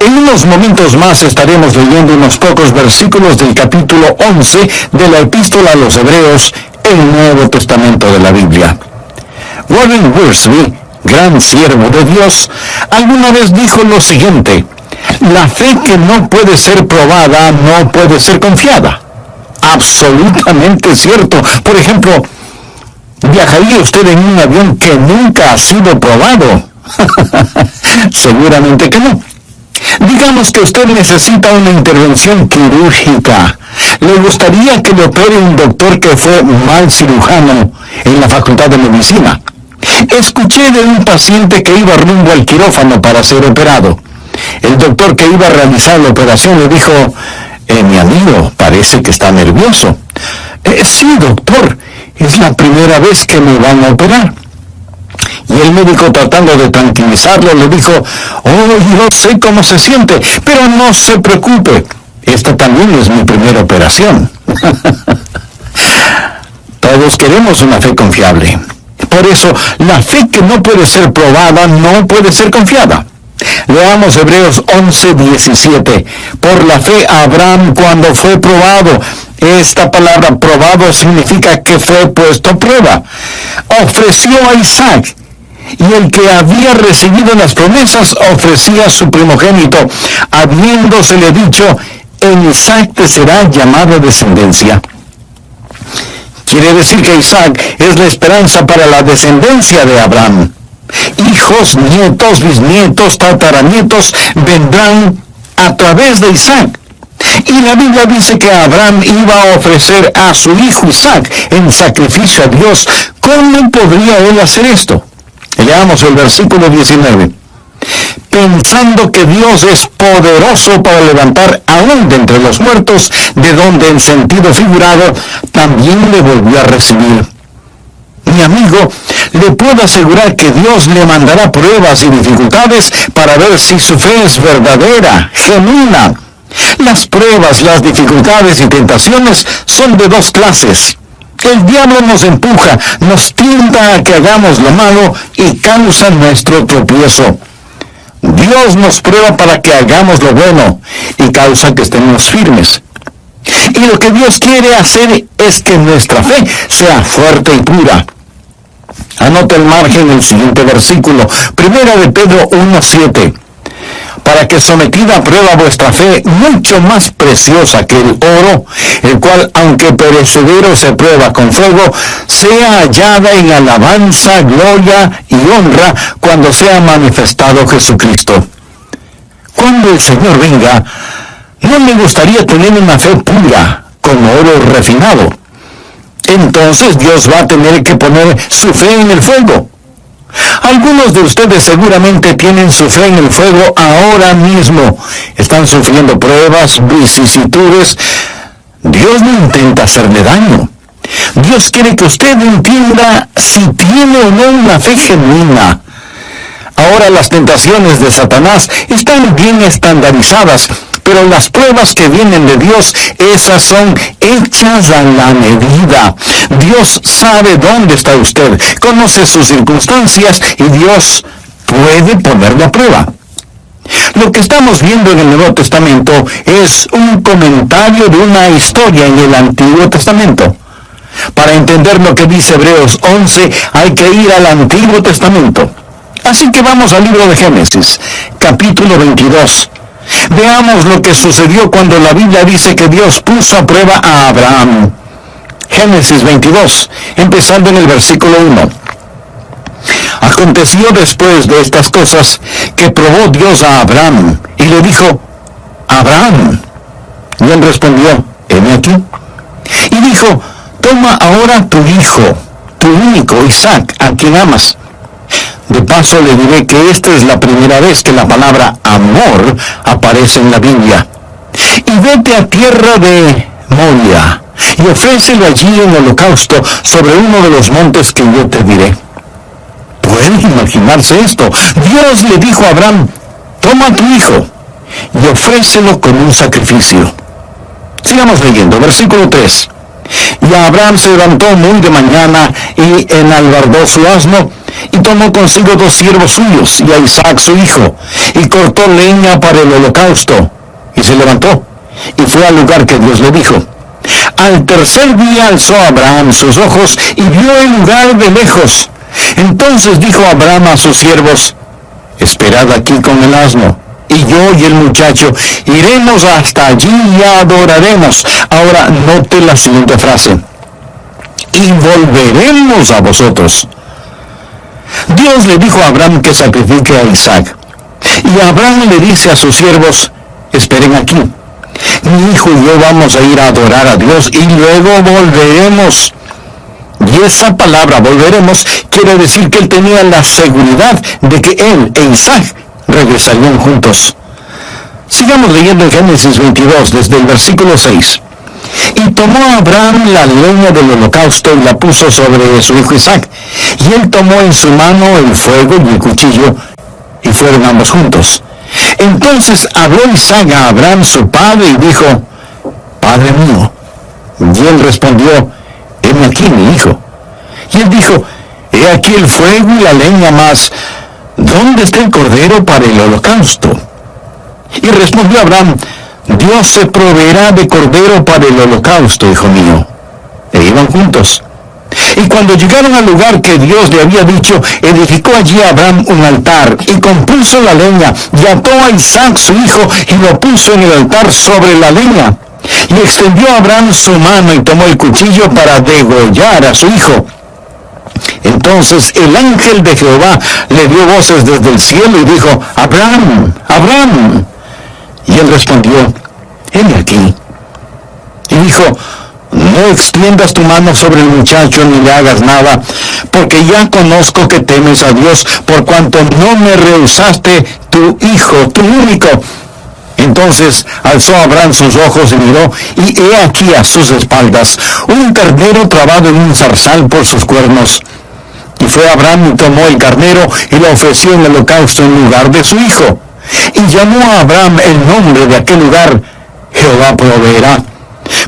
En unos momentos más estaremos leyendo unos pocos versículos del capítulo 11 de la Epístola a los Hebreos, el Nuevo Testamento de la Biblia. Warren Wiersbe, gran siervo de Dios, alguna vez dijo lo siguiente: la fe que no puede ser probada no puede ser confiada. Absolutamente cierto. Por ejemplo, ¿viajaría usted en un avión que nunca ha sido probado? Seguramente que no. Digamos que usted necesita una intervención quirúrgica. ¿Le gustaría que le opere un doctor que fue mal cirujano en la Facultad de Medicina? Escuché de un paciente que iba rumbo al quirófano para ser operado. El doctor que iba a realizar la operación le dijo: mi amigo, parece que está nervioso. Sí, doctor, es la primera vez que me van a operar. Y el médico, tratando de tranquilizarlo, le dijo: yo sé cómo se siente, pero no se preocupe, esta también es mi primera operación. Todos queremos una fe confiable. Por eso, la fe que no puede ser probada no puede ser confiada. Leamos Hebreos 11:17. Por la fe Abraham, cuando fue probado, esta palabra probado significa que fue puesto a prueba, ofreció a Isaac. Y el que había recibido las promesas ofrecía a su primogénito, habiéndosele dicho: en Isaac te será llamada descendencia. Quiere decir que Isaac es la esperanza para la descendencia de Abraham. Hijos, nietos, bisnietos, tataranietos vendrán a través de Isaac. Y la Biblia dice que Abraham iba a ofrecer a su hijo Isaac en sacrificio a Dios. ¿Cómo podría él hacer esto? Leamos el versículo 19. Pensando que Dios es poderoso para levantar aún de entre los muertos, de donde en sentido figurado también le volvió a recibir. Mi amigo, le puedo asegurar que Dios le mandará pruebas y dificultades para ver si su fe es verdadera, genuina. Las pruebas, las dificultades y tentaciones son de dos clases. El diablo nos empuja, nos tienta a que hagamos lo malo y causa nuestro tropiezo. Dios nos prueba para que hagamos lo bueno y causa que estemos firmes. Y lo que Dios quiere hacer es que nuestra fe sea fuerte y pura. Anota el margen el siguiente versículo, 1 de Pedro 1:7. Para que sometida a prueba vuestra fe, mucho más preciosa que el oro, el cual, aunque perecedero se prueba con fuego, sea hallada en alabanza, gloria y honra cuando sea manifestado Jesucristo. Cuando el Señor venga, no me gustaría tener una fe pura, como oro refinado. Entonces Dios va a tener que poner su fe en el fuego. Algunos de ustedes seguramente tienen su fe en el fuego ahora mismo. Están sufriendo pruebas, vicisitudes. Dios no intenta hacerle daño. Dios quiere que usted entienda si tiene o no una fe genuina. Ahora las tentaciones de Satanás están bien estandarizadas, pero las pruebas que vienen de Dios, esas son hechas a la medida. Dios sabe dónde está usted, conoce sus circunstancias y Dios puede ponerlo a prueba. Lo que estamos viendo en el Nuevo Testamento es un comentario de una historia en el Antiguo Testamento. Para entender lo que dice Hebreos 11, hay que ir al Antiguo Testamento. Así que vamos al libro de Génesis, capítulo 22. Veamos lo que sucedió cuando la Biblia dice que Dios puso a prueba a Abraham. Génesis 22, empezando en el versículo 1. Aconteció después de estas cosas que probó Dios a Abraham y le dijo: Abraham. Y él respondió: heme aquí. Y dijo: toma ahora tu hijo, tu único Isaac, a quien amas. De paso le diré que esta es la primera vez que la palabra amor aparece en la Biblia. Y vete a tierra de Moria, y ofrécelo allí en holocausto sobre uno de los montes que yo te diré. ¿Puede imaginarse esto? Dios le dijo a Abraham: toma a tu hijo, y ofrécelo como un sacrificio. Sigamos leyendo, versículo 3. Y Abraham se levantó muy de mañana, y enalbardó su asno, Y tomó consigo 2 siervos suyos y a Isaac su hijo, y cortó leña para el holocausto, y se levantó, y fue al lugar que Dios le dijo. Al tercer día alzó Abraham sus ojos y vio el lugar de lejos. Entonces dijo Abraham a sus siervos: esperad aquí con el asno, y yo y el muchacho iremos hasta allí y adoraremos. Ahora note la siguiente frase: y volveremos a vosotros. Dios le dijo a Abraham que sacrifique a Isaac, y Abraham le dice a sus siervos: esperen aquí, mi hijo y yo vamos a ir a adorar a Dios y luego volveremos. Y esa palabra volveremos quiere decir que él tenía la seguridad de que él e Isaac regresarían juntos. Sigamos leyendo en Génesis 22 desde el versículo 6. Y tomó Abraham la leña del holocausto y la puso sobre su hijo Isaac, y él tomó en su mano el fuego y el cuchillo, y fueron ambos juntos. Entonces habló Isaac a Abraham su padre y dijo: Padre mío. Y él respondió: heme aquí, mi hijo. Y él dijo: he aquí el fuego y la leña, mas ¿dónde está el cordero para el holocausto? Y respondió Abraham: Dios se proveerá de cordero para el holocausto, hijo mío. E iban juntos. Y cuando llegaron al lugar que Dios le había dicho, edificó allí Abraham un altar, y compuso la leña, y ató a Isaac su hijo, y lo puso en el altar sobre la leña. Y extendió Abraham su mano, y tomó el cuchillo para degollar a su hijo. Entonces el ángel de Jehová le dio voces desde el cielo, y dijo: Abraham, Abraham. Y él respondió: heme aquí. Y dijo: no extiendas tu mano sobre el muchacho ni le hagas nada, porque ya conozco que temes a Dios, por cuanto no me rehusaste tu hijo, tu único. Entonces alzó Abraham sus ojos y miró, y he aquí a sus espaldas un carnero trabado en un zarzal por sus cuernos. Y fue Abraham y tomó el carnero y lo ofreció en holocausto en lugar de su hijo. Y llamó a Abraham el nombre de aquel lugar: Jehová proveerá.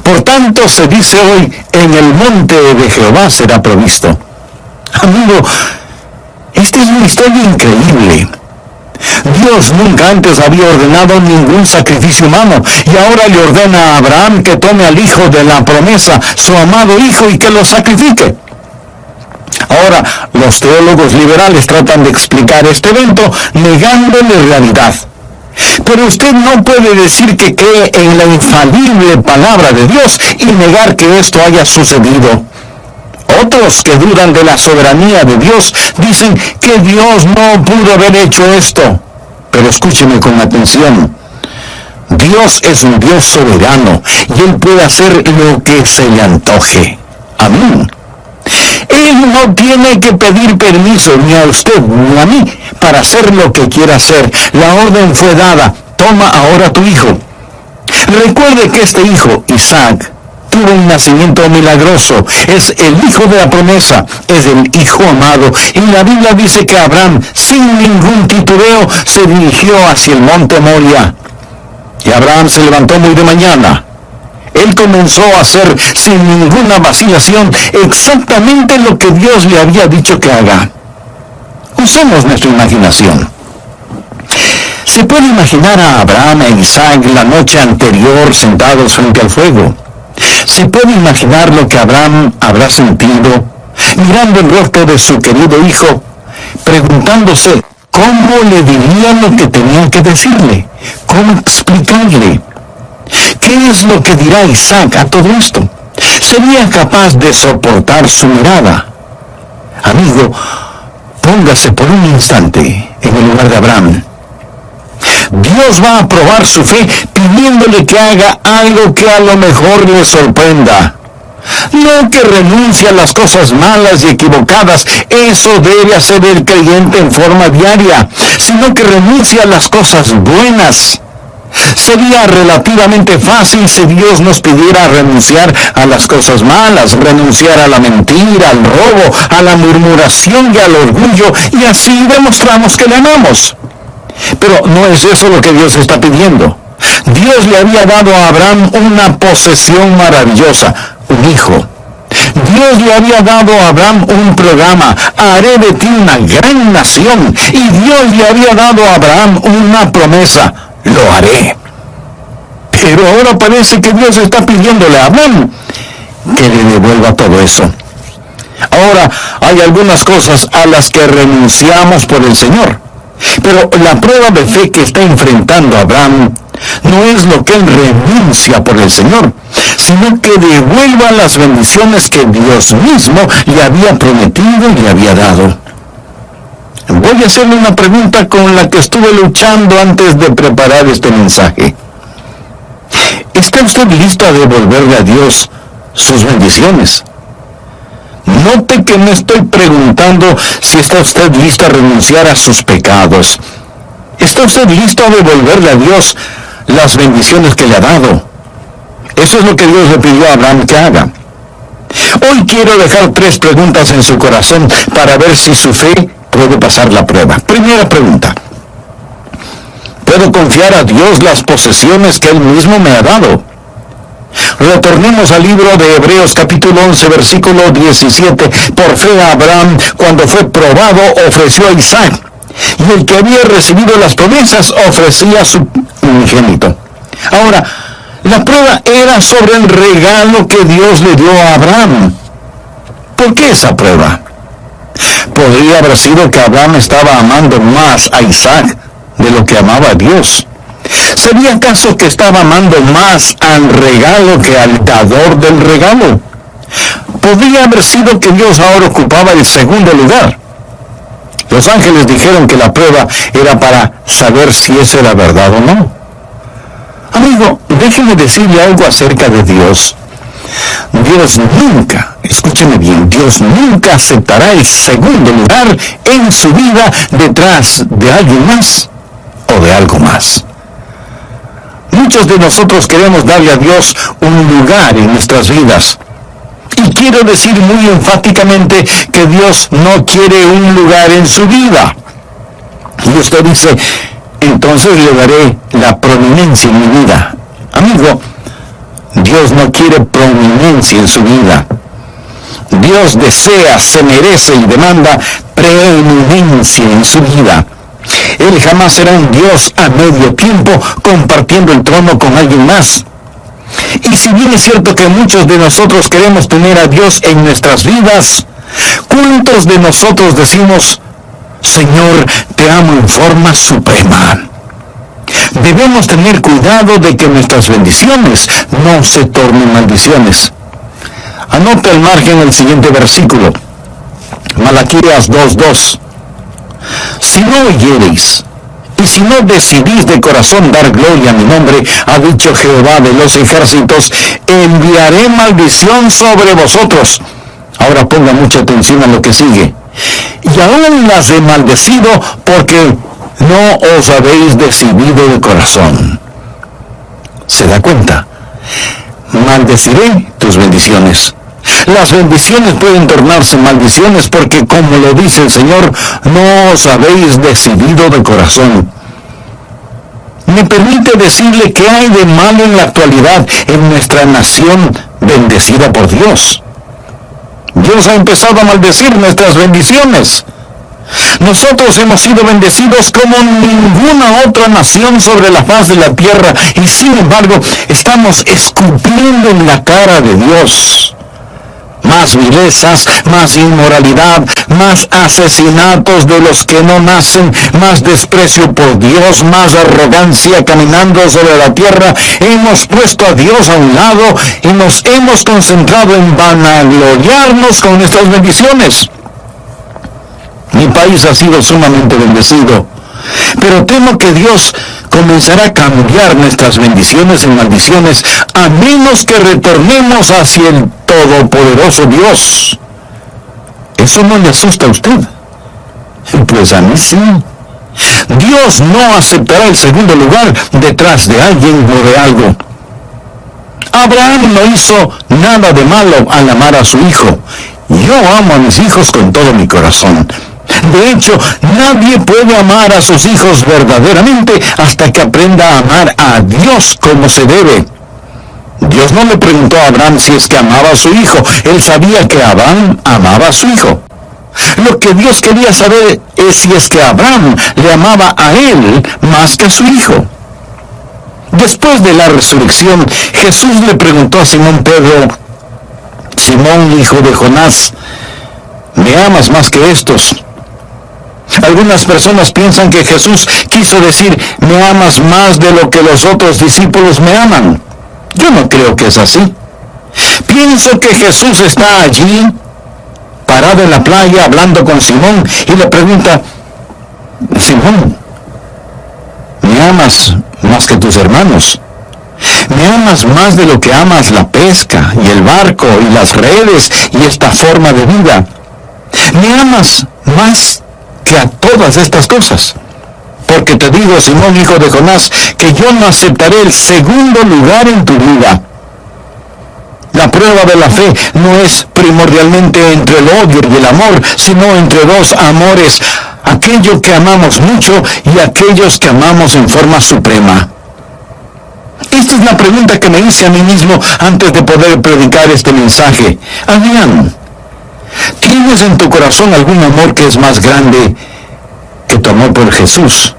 Por tanto se dice hoy: en el monte de Jehová será provisto. Amigo, esta es una historia increíble. Dios nunca antes había ordenado ningún sacrificio humano, y ahora le ordena a Abraham que tome al hijo de la promesa, su amado hijo, y que lo sacrifique. Ahora, los teólogos liberales tratan de explicar este evento negándole realidad. Pero usted no puede decir que cree en la infalible palabra de Dios y negar que esto haya sucedido. Otros que dudan de la soberanía de Dios dicen que Dios no pudo haber hecho esto. Pero escúcheme con atención. Dios es un Dios soberano y Él puede hacer lo que se le antoje. Amén. Él no tiene que pedir permiso ni a usted ni a mí para hacer lo que quiera hacer. La orden fue dada: toma ahora tu hijo. Recuerde que este hijo, Isaac, tuvo un nacimiento milagroso. Es el hijo de la promesa, es el hijo amado. Y la Biblia dice que Abraham, sin ningún titubeo, se dirigió hacia el monte Moria. Y Abraham se levantó muy de mañana. Él comenzó a hacer sin ninguna vacilación exactamente lo que Dios le había dicho que haga. Usemos nuestra imaginación. Se puede imaginar a Abraham e Isaac la noche anterior sentados frente al fuego. Se puede imaginar lo que Abraham habrá sentido, mirando el rostro de su querido hijo, preguntándose cómo le diría lo que tenía que decirle, cómo explicarle. ¿Qué es lo que dirá Isaac a todo esto? ¿Sería capaz de soportar su mirada? Amigo, póngase por un instante en el lugar de Abraham. Dios va a probar su fe pidiéndole que haga algo que a lo mejor le sorprenda. No que renuncie a las cosas malas y equivocadas, eso debe hacer el creyente en forma diaria, sino que renuncie a las cosas buenas. Sería relativamente fácil si Dios nos pidiera renunciar a las cosas malas, renunciar a la mentira, al robo, a la murmuración y al orgullo, y así demostramos que le amamos. Pero no es eso lo que Dios está pidiendo. Dios le había dado a Abraham una posesión maravillosa, un hijo. Dios le había dado a Abraham un programa: haré de ti una gran nación. Y Dios le había dado a Abraham una promesa: lo haré. Pero ahora parece que Dios está pidiéndole a Abraham que le devuelva todo eso. Ahora, hay algunas cosas a las que renunciamos por el Señor, pero la prueba de fe que está enfrentando Abraham no es lo que él renuncia por el Señor, sino que devuelva las bendiciones que Dios mismo le había prometido y le había dado. Voy a hacerle una pregunta con la que estuve luchando antes de preparar este mensaje. ¿Está usted listo a devolverle a Dios sus bendiciones? Note que no estoy preguntando si está usted listo a renunciar a sus pecados. ¿Está usted listo a devolverle a Dios las bendiciones que le ha dado? Eso es lo que Dios le pidió a Abraham que haga. Hoy quiero dejar 3 preguntas en su corazón para ver si su fe puede pasar la prueba. Primera pregunta: ¿puedo confiar a Dios las posesiones que Él mismo me ha dado? Retornemos al libro de Hebreos capítulo 11, versículo 17. Por fe Abraham, cuando fue probado, ofreció a Isaac, y el que había recibido las promesas ofrecía a su unigénito. Ahora, la prueba era sobre el regalo que Dios le dio a Abraham. ¿Por qué esa prueba? Podría haber sido que Abraham estaba amando más a Isaac de lo que amaba a Dios. ¿Sería acaso que estaba amando más al regalo que al dador del regalo? Podría haber sido que Dios ahora ocupaba el segundo lugar. Los ángeles dijeron que la prueba era para saber si eso era verdad o no. Amigo, déjeme decirle algo acerca de Dios. Dios nunca, escúcheme bien, Dios nunca aceptará el segundo lugar en su vida detrás de alguien más o de algo más. Muchos de nosotros queremos darle a Dios un lugar en nuestras vidas. Y quiero decir muy enfáticamente que Dios no quiere un lugar en su vida. Y usted dice: entonces le daré la prominencia en mi vida. Amigo, Dios no quiere prominencia en su vida. Dios desea, se merece y demanda preeminencia en su vida. Él jamás será un Dios a medio tiempo compartiendo el trono con alguien más. Y si bien es cierto que muchos de nosotros queremos tener a Dios en nuestras vidas, ¿cuántos de nosotros decimos: Señor, te amo en forma suprema? Debemos tener cuidado de que nuestras bendiciones no se tornen maldiciones. Anote al margen el siguiente versículo, Malaquías 2:2. Si no oyereis, y si no decidís de corazón dar gloria a mi nombre, ha dicho Jehová de los ejércitos, enviaré maldición sobre vosotros. Ahora ponga mucha atención a lo que sigue. Y aún las he maldecido porque no os habéis decidido de corazón. ¿Se da cuenta? Maldeciré tus bendiciones. Las bendiciones pueden tornarse maldiciones porque, como lo dice el Señor, no os habéis decidido de corazón. ¿Me permite decirle qué hay de malo en la actualidad en nuestra nación bendecida por Dios? Dios ha empezado a maldecir nuestras bendiciones. Nosotros hemos sido bendecidos como ninguna otra nación sobre la faz de la tierra, y sin embargo estamos escupiendo en la cara de Dios. Más vilezas, más inmoralidad, más asesinatos de los que no nacen, más desprecio por Dios, más arrogancia caminando sobre la tierra. Hemos puesto a Dios a un lado y nos hemos concentrado en vanagloriarnos con nuestras bendiciones. Mi país ha sido sumamente bendecido, pero temo que Dios comenzará a cambiar nuestras bendiciones en maldiciones a menos que retornemos hacia el todopoderoso Dios. ¿Eso no le asusta a usted? Pues a mí sí. Dios no aceptará el segundo lugar detrás de alguien o de algo. Abraham no hizo nada de malo al amar a su hijo. Yo amo a mis hijos con todo mi corazón. De hecho, nadie puede amar a sus hijos verdaderamente hasta que aprenda a amar a Dios como se debe. Dios no le preguntó a Abraham si es que amaba a su hijo. Él sabía que Abraham amaba a su hijo. Lo que Dios quería saber es si es que Abraham le amaba a él más que a su hijo. Después de la resurrección, Jesús le preguntó a Simón Pedro: Simón, hijo de Jonás, ¿me amas más que estos? Algunas personas piensan que Jesús quiso decir: me amas más de lo que los otros discípulos me aman. Yo no creo que es así. Pienso que Jesús está allí, parado en la playa, hablando con Simón, y le pregunta: Simón, ¿me amas más que tus hermanos? ¿Me amas más de lo que amas la pesca y el barco y las redes y esta forma de vida? ¿Me amas más que a todas estas cosas? Porque te digo, Simón, hijo de Jonás, que yo no aceptaré el segundo lugar en tu vida. La prueba de la fe no es primordialmente entre el odio y el amor, sino entre dos amores, aquello que amamos mucho y aquellos que amamos en forma suprema. Esta es la pregunta que me hice a mí mismo antes de poder predicar este mensaje. Adrián, ¿tienes en tu corazón algún amor que es más grande que tu amor por Jesús?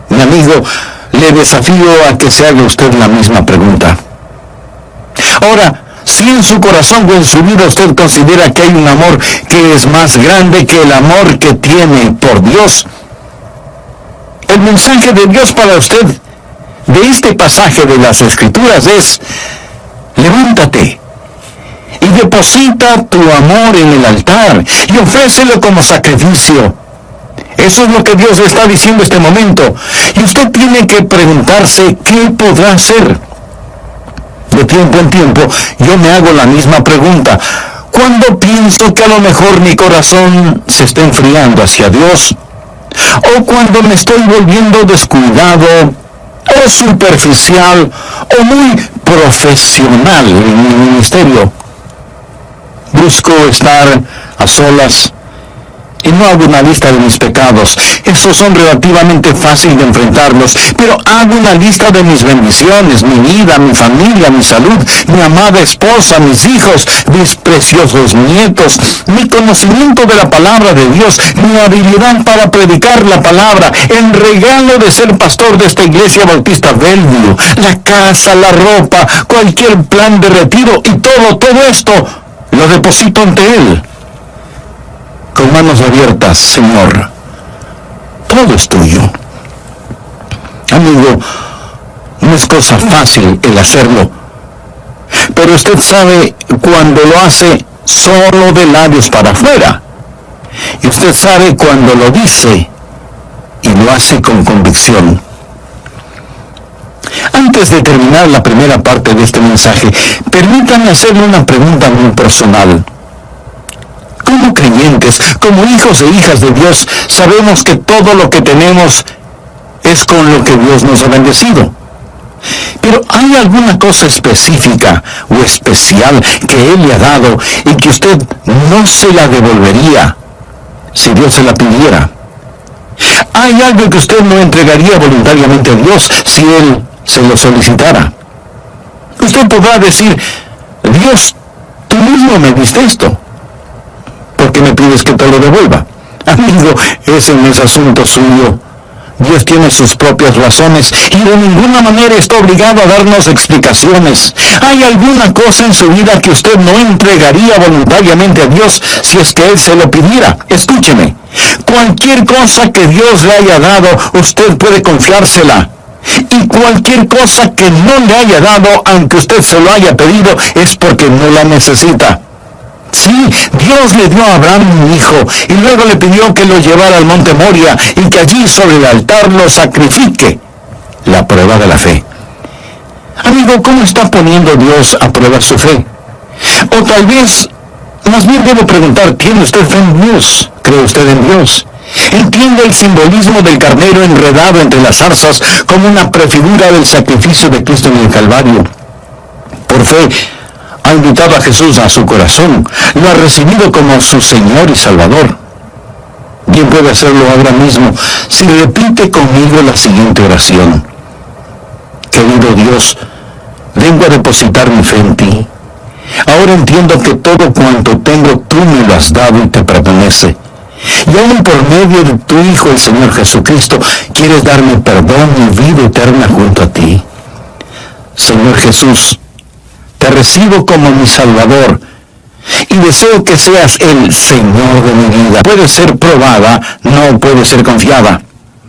Mi amigo, le desafío a que se haga usted la misma pregunta. Ahora, si en su corazón o en su vida usted considera que hay un amor que es más grande que el amor que tiene por Dios, el mensaje de Dios para usted de este pasaje de las Escrituras es: levántate y deposita tu amor en el altar y ofrécelo como sacrificio. Eso es lo que Dios le está diciendo en este momento. Y usted tiene que preguntarse qué podrá hacer. De tiempo en tiempo yo me hago la misma pregunta. Cuando pienso que a lo mejor mi corazón se está enfriando hacia Dios, o cuando me estoy volviendo descuidado, o superficial, o muy profesional en mi ministerio, busco estar a solas y no hago una lista de mis pecados. Esos son relativamente fáciles de enfrentarlos, pero hago una lista de mis bendiciones, mi vida, mi familia, mi salud, mi amada esposa, mis hijos, mis preciosos nietos, mi conocimiento de la palabra de Dios, mi habilidad para predicar la palabra, el regalo de ser pastor de esta iglesia bautista Bellevue, la casa, la ropa, cualquier plan de retiro, y todo esto lo deposito ante Él. Con manos abiertas: Señor, todo es tuyo. Amigo, no es cosa fácil el hacerlo, pero usted sabe cuando lo hace solo de labios para afuera, y usted sabe cuando lo dice y lo hace con convicción. Antes de terminar la primera parte de este mensaje, permítanme hacerle una pregunta muy personal. Como creyentes, como hijos e hijas de Dios, sabemos que todo lo que tenemos es con lo que Dios nos ha bendecido. Pero ¿hay alguna cosa específica o especial que Él le ha dado y que usted no se la devolvería si Dios se la pidiera? ¿Hay algo que usted no entregaría voluntariamente a Dios si Él se lo solicitara? Usted podrá decir: Dios, tú mismo me diste esto, ¿por qué me pides que te lo devuelva? Amigo, ese no es asunto suyo. Dios tiene sus propias razones y de ninguna manera está obligado a darnos explicaciones. ¿Hay alguna cosa en su vida que usted no entregaría voluntariamente a Dios si es que Él se lo pidiera? Escúcheme, cualquier cosa que Dios le haya dado, usted puede confiársela. Y cualquier cosa que no le haya dado, aunque usted se lo haya pedido, es porque no la necesita. Sí, Dios le dio a Abraham un hijo y luego le pidió que lo llevara al monte Moria y que allí sobre el altar lo sacrifique. La prueba de la fe. Amigo, ¿cómo está poniendo Dios a prueba su fe? O tal vez, más bien debo preguntar: ¿tiene usted fe en Dios? ¿Cree usted en Dios? ¿Entiende el simbolismo del carnero enredado entre las zarzas como una prefigura del sacrificio de Cristo en el Calvario? Por fe, ha invitado a Jesús a su corazón, lo ha recibido como su Señor y Salvador. Bien puede hacerlo ahora mismo si repite conmigo la siguiente oración: Querido Dios, vengo a depositar mi fe en ti. Ahora entiendo que todo cuanto tengo tú me lo has dado y te pertenece. Y aún por medio de tu Hijo, el Señor Jesucristo, quieres darme perdón y vida eterna junto a ti. Señor Jesús, te recibo como mi Salvador y deseo que seas el Señor de mi vida. Puede ser probada, no puede ser confiada.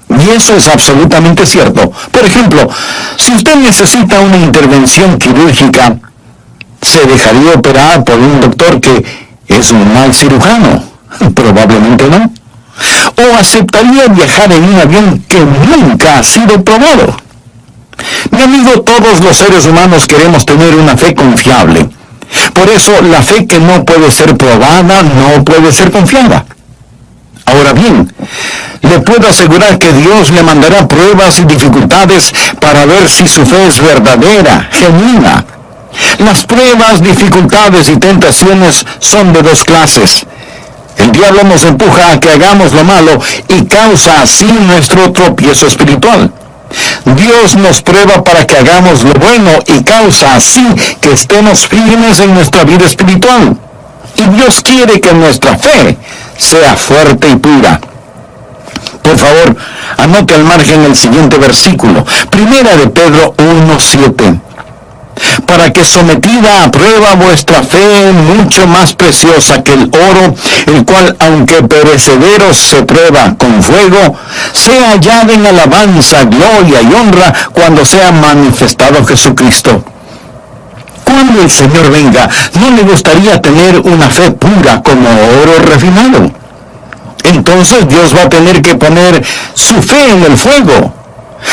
Y eso es absolutamente cierto. Por ejemplo, si usted necesita una intervención quirúrgica, ¿se dejaría operar por un doctor que es un mal cirujano? Probablemente no. ¿O aceptaría viajar en un avión que nunca ha sido probado? Mi amigo, todos los seres humanos queremos tener una fe confiable. Por eso, la fe que no puede ser probada no puede ser confiada. Ahora bien, le puedo asegurar que Dios le mandará pruebas y dificultades para ver si su fe es verdadera, genuina. Las pruebas, dificultades y tentaciones son de dos clases. El diablo nos empuja a que hagamos lo malo y causa así nuestro tropiezo espiritual. Dios nos prueba para que hagamos lo bueno y causa así que estemos firmes en nuestra vida espiritual. Y Dios quiere que nuestra fe sea fuerte y pura. Por favor, anote al margen el siguiente versículo, 1 de Pedro 1:7. Para que sometida a prueba vuestra fe, mucho más preciosa que el oro, el cual, aunque perecedero se prueba con fuego, sea hallada en alabanza, gloria y honra cuando sea manifestado Jesucristo. Cuando el Señor venga, ¿no le gustaría tener una fe pura como oro refinado? Entonces Dios va a tener que poner su fe en el fuego.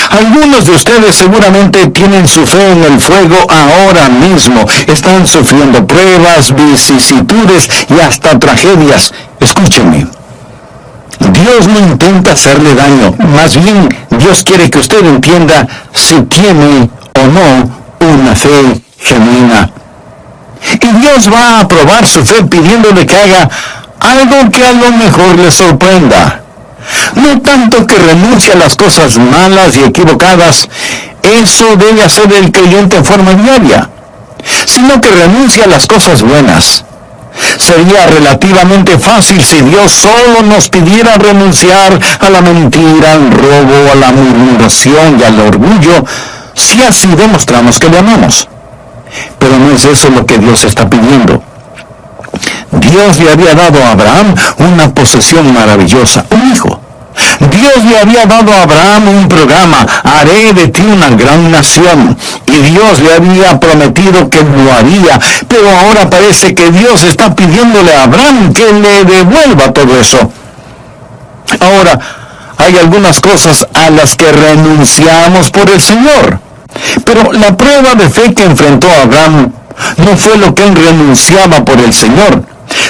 Algunos de ustedes seguramente tienen su fe en el fuego ahora mismo. Están sufriendo pruebas, vicisitudes y hasta tragedias. Escúcheme. Dios no intenta hacerle daño. Más bien, Dios quiere que usted entienda si tiene o no una fe genuina. Y Dios va a probar su fe pidiéndole que haga algo que a lo mejor le sorprenda. No tanto que renuncie a las cosas malas y equivocadas, eso debe hacer el creyente en forma diaria, sino que renuncie a las cosas buenas. Sería relativamente fácil si Dios solo nos pidiera renunciar a la mentira, al robo, a la murmuración y al orgullo, si así demostramos que le amamos. Pero no es eso lo que Dios está pidiendo. Dios le había dado a Abraham una posesión maravillosa, un hijo. Dios le había dado a Abraham un programa, haré de ti una gran nación. Y Dios le había prometido que lo haría, pero ahora parece que Dios está pidiéndole a Abraham que le devuelva todo eso. Ahora, hay algunas cosas a las que renunciamos por el Señor. Pero la prueba de fe que enfrentó Abraham no fue lo que él renunciaba por el Señor,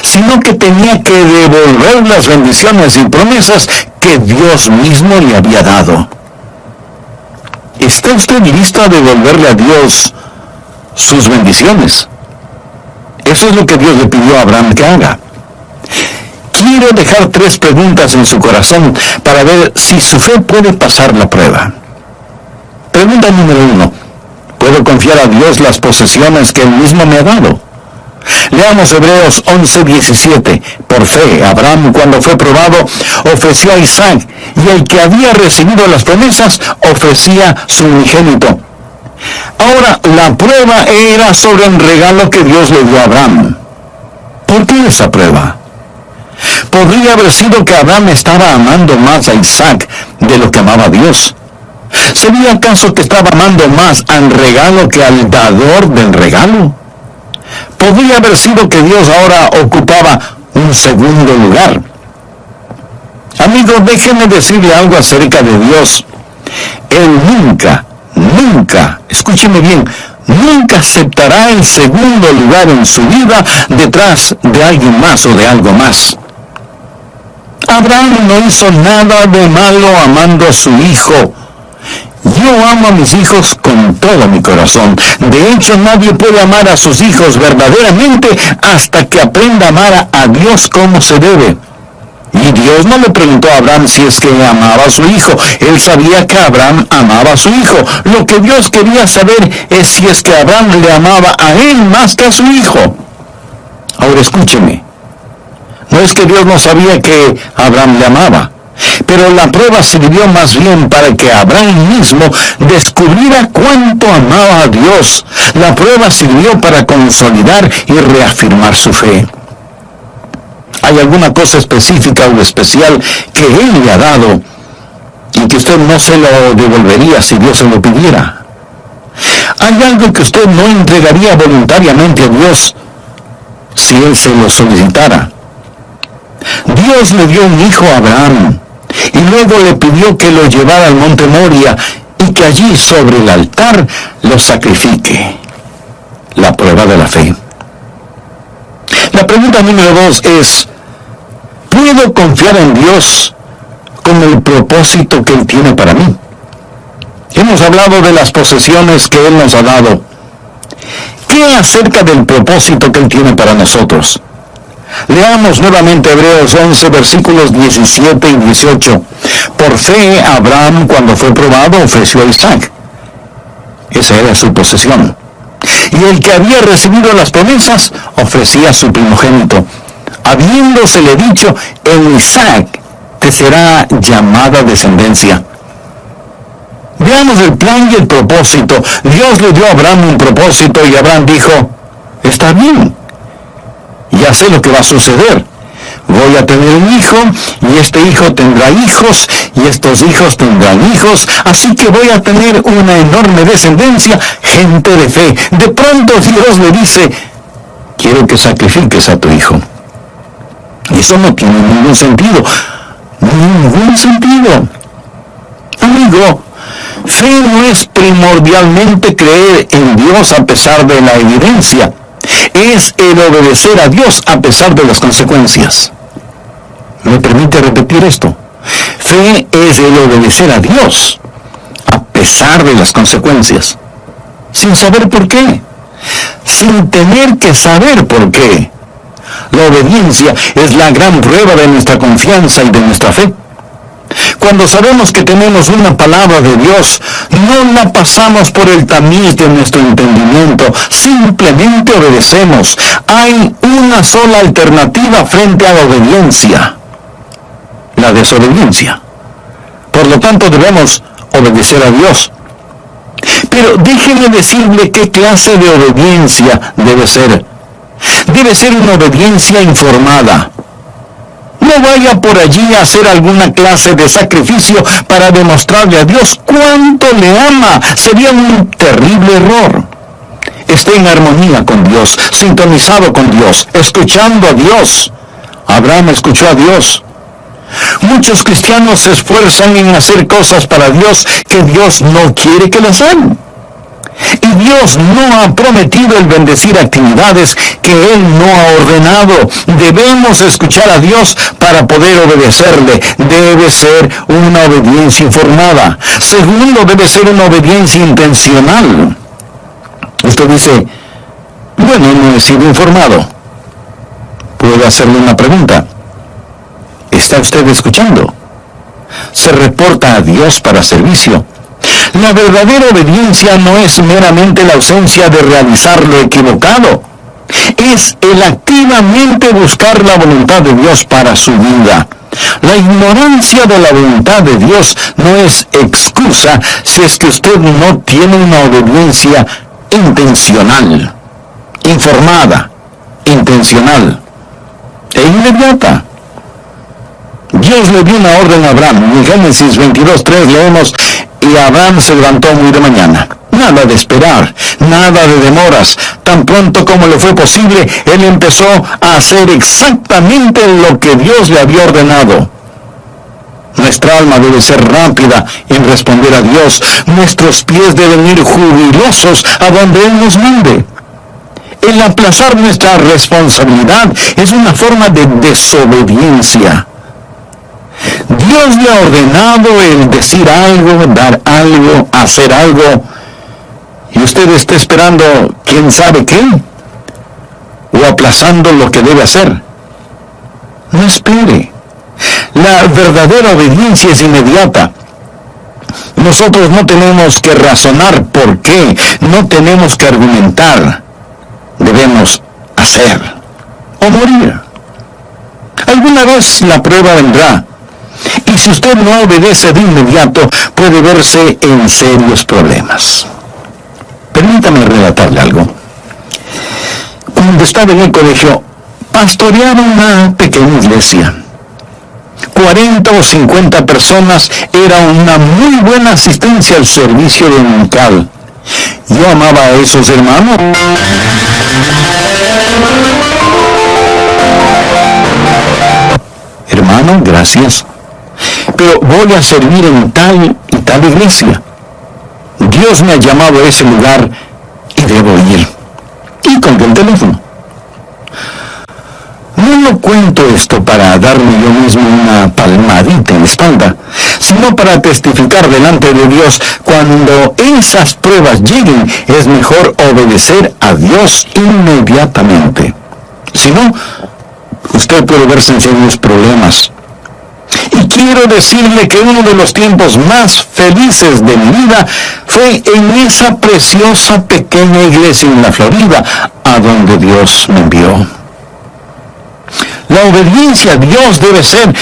sino que tenía que devolver las bendiciones y promesas que Dios mismo le había dado. ¿Está usted listo a devolverle a Dios sus bendiciones? Eso es lo que Dios le pidió a Abraham que haga. Quiero dejar 3 preguntas en su corazón para ver si su fe puede pasar la prueba. Pregunta número 1. ¿Puedo confiar a Dios las posesiones que Él mismo me ha dado? Leamos Hebreos 11:17. Por fe, Abraham, cuando fue probado, ofreció a Isaac, y el que había recibido las promesas, ofrecía su unigénito. Ahora, la prueba era sobre el regalo que Dios le dio a Abraham. ¿Por qué esa prueba? Podría haber sido que Abraham estaba amando más a Isaac de lo que amaba a Dios. ¿Sería acaso que estaba amando más al regalo que al dador del regalo? Podría haber sido que Dios ahora ocupaba un segundo lugar. Amigo, déjeme decirle algo acerca de Dios. Él nunca, escúcheme bien, nunca aceptará el segundo lugar en su vida detrás de alguien más o de algo más. Abraham no hizo nada de malo amando a su hijo. Yo amo a mis hijos con todo mi corazón. De hecho, nadie puede amar a sus hijos verdaderamente hasta que aprenda a amar a Dios como se debe. Y Dios no le preguntó a Abraham si es que amaba a su hijo. Él sabía que Abraham amaba a su hijo. Lo que Dios quería saber es si es que Abraham le amaba a él más que a su hijo. Ahora escúcheme. No es que Dios no sabía que Abraham le amaba, pero la prueba sirvió más bien para que Abraham mismo descubriera cuánto amaba a Dios. La prueba sirvió para consolidar y reafirmar su fe. ¿Hay alguna cosa específica o especial que Él le ha dado y que usted no se lo devolvería si Dios se lo pidiera? ¿Hay algo que usted no entregaría voluntariamente a Dios si Él se lo solicitara? Dios le dio un hijo a Abraham y luego le pidió que lo llevara al monte Moria y que allí sobre el altar lo sacrifique. La prueba de la fe. La pregunta número 2 es, ¿puedo confiar en Dios con el propósito que Él tiene para mí? Hemos hablado de las posesiones que Él nos ha dado. ¿Qué acerca del propósito que Él tiene para nosotros? Leamos nuevamente Hebreos 11, versículos 17 y 18. Por fe, Abraham, cuando fue probado, ofreció a Isaac. Esa era su posesión. Y el que había recibido las promesas, ofrecía a su primogénito, habiéndosele dicho, en Isaac te será llamada descendencia. Veamos el plan y el propósito. Dios le dio a Abraham un propósito y Abraham dijo, está bien, ya sé lo que va a suceder. Voy a tener un hijo, y este hijo tendrá hijos, y estos hijos tendrán hijos, así que voy a tener una enorme descendencia, gente de fe. De pronto Dios le dice, quiero que sacrifiques a tu hijo. Y eso no tiene ningún sentido. Ningún sentido. Amigo, fe no es primordialmente creer en Dios a pesar de la evidencia. Es el obedecer a Dios a pesar de las consecuencias. ¿Me permite repetir esto? Fe es el obedecer a Dios a pesar de las consecuencias, sin saber por qué, sin tener que saber por qué. La obediencia es la gran prueba de nuestra confianza y de nuestra fe. Cuando sabemos que tenemos una palabra de Dios, no la pasamos por el tamiz de nuestro entendimiento, simplemente obedecemos. Hay una sola alternativa frente a la obediencia: la desobediencia. Por lo tanto, debemos obedecer a Dios. Pero déjeme decirle qué clase de obediencia debe ser. Debe ser una obediencia informada. No vaya por allí a hacer alguna clase de sacrificio para demostrarle a Dios cuánto le ama. Sería un terrible error. Esté en armonía con Dios, sintonizado con Dios, escuchando a Dios. Abraham escuchó a Dios. Muchos cristianos se esfuerzan en hacer cosas para Dios que Dios no quiere que las hagan. Y Dios no ha prometido el bendecir actividades que Él no ha ordenado. Debemos escuchar a Dios para poder obedecerle. Debe ser una obediencia informada. Segundo, debe ser una obediencia intencional. Usted dice, bueno, no he sido informado. ¿Puedo hacerle una pregunta? ¿Está usted escuchando? Se reporta a Dios para servicio. La verdadera obediencia no es meramente la ausencia de realizar lo equivocado. Es el activamente buscar la voluntad de Dios para su vida. La ignorancia de la voluntad de Dios no es excusa si es que usted no tiene una obediencia intencional, informada, intencional e inmediata. Dios le dio una orden a Abraham. En Génesis 22:3 leemos, y Abraham se levantó muy de mañana. Nada de esperar, nada de demoras. Tan pronto como le fue posible, él empezó a hacer exactamente lo que Dios le había ordenado. Nuestra alma debe ser rápida en responder a Dios. Nuestros pies deben ir jubilosos a donde Él nos mande. El aplazar nuestra responsabilidad es una forma de desobediencia. Dios le ha ordenado el decir algo, dar algo, hacer algo, y usted está esperando quién sabe qué, o aplazando lo que debe hacer. No espere. La verdadera obediencia es inmediata. Nosotros no tenemos que razonar por qué, no tenemos que argumentar. Debemos hacer o morir. Alguna vez la prueba vendrá, y si usted no obedece de inmediato, puede verse en serios problemas. Permítame relatarle algo. Cuando estaba en el colegio, pastoreaba una pequeña iglesia. 40 o 50 personas, era una muy buena asistencia al servicio dominical. Yo amaba a esos hermanos. Hermano, gracias. Pero voy a servir en tal y tal iglesia. Dios me ha llamado a ese lugar y debo ir. Y colgué el teléfono. No lo cuento esto para darme yo mismo una palmadita en la espalda, sino para testificar delante de Dios. Cuando esas pruebas lleguen, es mejor obedecer a Dios inmediatamente. Si no, usted puede verse en serios problemas. Y quiero decirle que uno de los tiempos más felices de mi vida fue en esa preciosa pequeña iglesia en la Florida, a donde Dios me envió. La obediencia a Dios debe ser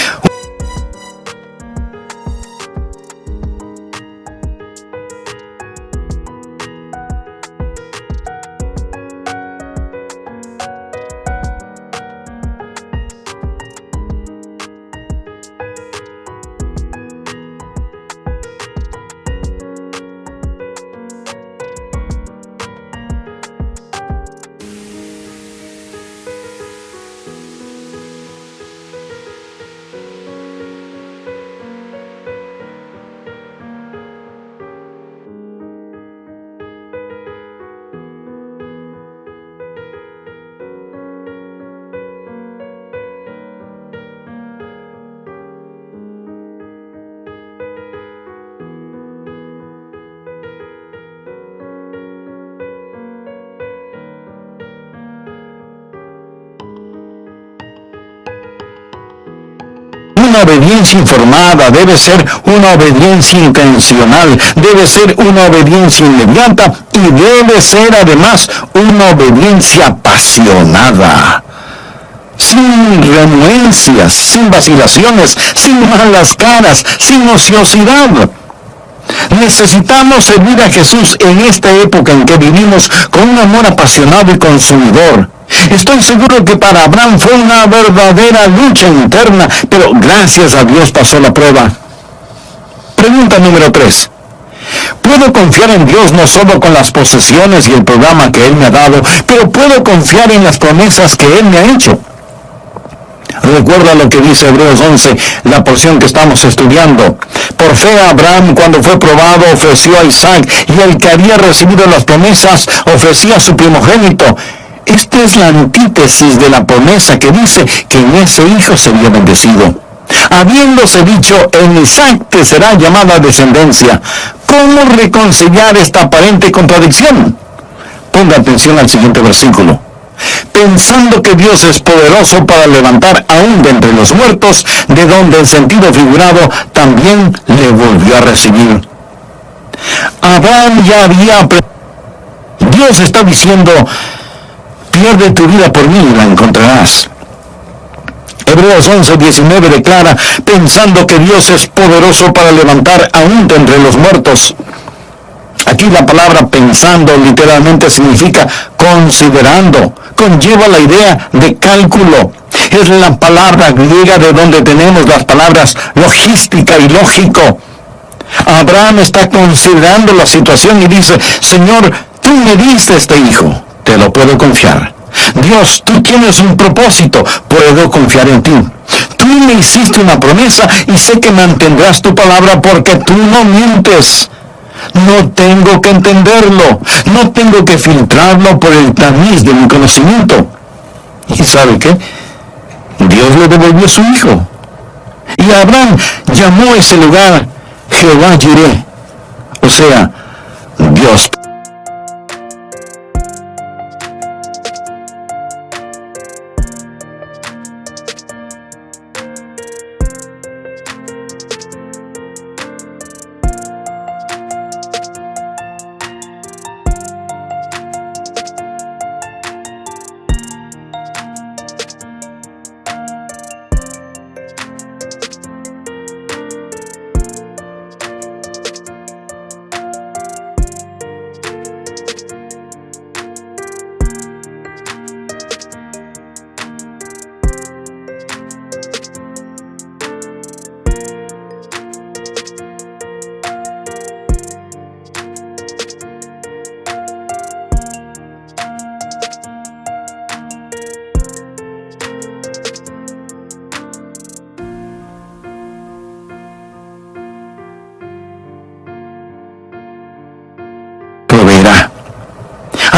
una obediencia informada, debe ser una obediencia intencional, debe ser una obediencia inmediata y debe ser además una obediencia apasionada. Sin renuencias, sin vacilaciones, sin malas caras, sin ociosidad. Necesitamos servir a Jesús en esta época en que vivimos con un amor apasionado y consumidor. Estoy seguro que para Abraham fue una verdadera lucha interna, pero gracias a Dios pasó la prueba. Pregunta número 3. ¿Puedo confiar en Dios no solo con las posesiones y el programa que Él me ha dado, pero puedo confiar en las promesas que Él me ha hecho? Recuerda lo que dice Hebreos 11, la porción que estamos estudiando. Por fe Abraham, cuando fue probado, ofreció a Isaac, y el que había recibido las promesas ofrecía a su primogénito. Esta es la antítesis de la promesa que dice que en ese hijo sería bendecido. Habiéndose dicho, en Isaac te será llamada descendencia. ¿Cómo reconciliar esta aparente contradicción? Ponga atención al siguiente versículo. Pensando que Dios es poderoso para levantar aún de entre los muertos, de donde en sentido figurado también le volvió a recibir. Abraham ya había... Dios está diciendo, pierde tu vida por mí y la encontrarás. Hebreos 11:19 declara, pensando que Dios es poderoso para levantar aún de entre los muertos. Aquí la palabra pensando literalmente significa considerando, conlleva la idea de cálculo. Es la palabra griega de donde tenemos las palabras logística y lógico. Abraham está considerando la situación y dice, Señor, tú me diste este hijo, te lo puedo confiar. Dios, tú tienes un propósito, puedo confiar en ti. Tú me hiciste una promesa y sé que mantendrás tu palabra porque tú no mientes. No tengo que entenderlo, no tengo que filtrarlo por el tamiz de mi conocimiento. ¿Y sabe qué? Dios le devolvió a su hijo. Y Abraham llamó a ese lugar Jehová Jireh, o sea, Dios.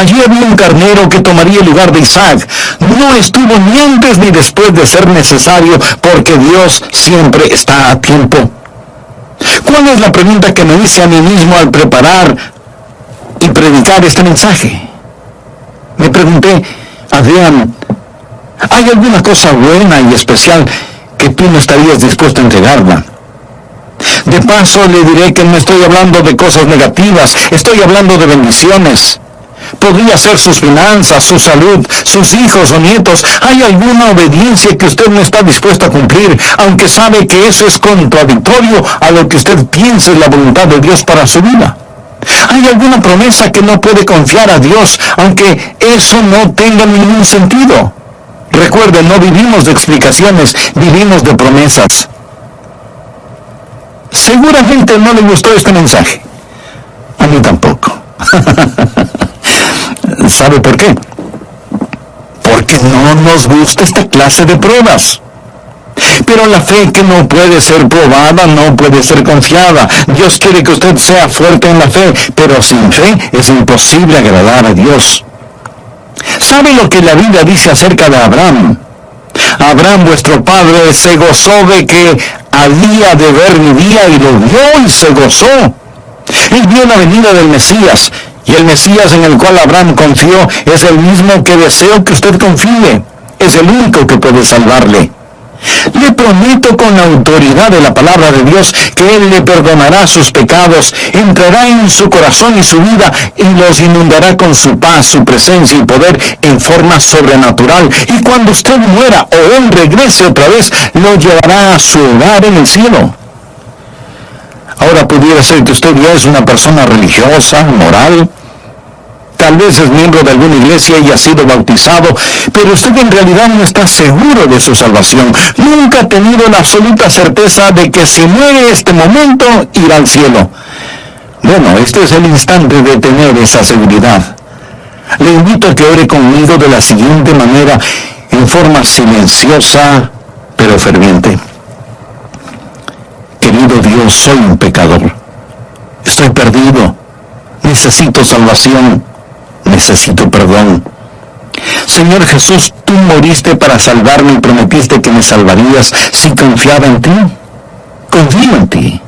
Allí había un carnero que tomaría el lugar de Isaac. No estuvo ni antes ni después de ser necesario, porque Dios siempre está a tiempo. ¿Cuál es la pregunta que me hice a mí mismo al preparar y predicar este mensaje? Me pregunté, Adrián, ¿hay alguna cosa buena y especial que tú no estarías dispuesto a entregarla? De paso le diré que no estoy hablando de cosas negativas, estoy hablando de bendiciones. Podría ser sus finanzas, su salud, sus hijos o nietos. ¿Hay alguna obediencia que usted no está dispuesto a cumplir, aunque sabe que eso es contradictorio a lo que usted piensa es la voluntad de Dios para su vida? ¿Hay alguna promesa que no puede confiar a Dios, aunque eso no tenga ningún sentido? Recuerden, no vivimos de explicaciones, vivimos de promesas. Seguramente no le gustó este mensaje. A mí tampoco. ¿Sabe por qué? Porque no nos gusta esta clase de pruebas. Pero la fe que no puede ser probada no puede ser confiada. Dios quiere que usted sea fuerte en la fe, pero sin fe es imposible agradar a Dios. ¿Sabe lo que la Biblia dice acerca de Abraham? Abraham, vuestro padre, se gozó de que había de ver mi día y lo vio y se gozó. Él vio la venida del Mesías, y el Mesías en el cual Abraham confió es el mismo que deseo que usted confíe. Es el único que puede salvarle. Le prometo con la autoridad de la palabra de Dios que Él le perdonará sus pecados, entrará en su corazón y su vida y los inundará con su paz, su presencia y poder en forma sobrenatural. Y cuando usted muera o Él regrese otra vez, lo llevará a su hogar en el cielo. Ahora pudiera ser que usted ya es una persona religiosa, moral. Tal vez es miembro de alguna iglesia y ha sido bautizado, pero usted en realidad no está seguro de su salvación. Nunca ha tenido la absoluta certeza de que si muere este momento, irá al cielo. Bueno, este es el instante de tener esa seguridad. Le invito a que ore conmigo de la siguiente manera, en forma silenciosa, pero ferviente. Querido Dios, soy un pecador. Estoy perdido. Necesito salvación. Necesito perdón. Señor Jesús, tú moriste para salvarme y prometiste que me salvarías si confiaba en ti. Confío en ti.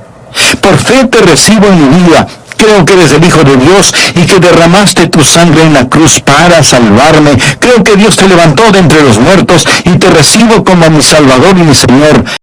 Por fe te recibo en mi vida. Creo que eres el Hijo de Dios y que derramaste tu sangre en la cruz para salvarme. Creo que Dios te levantó de entre los muertos y te recibo como mi Salvador y mi Señor.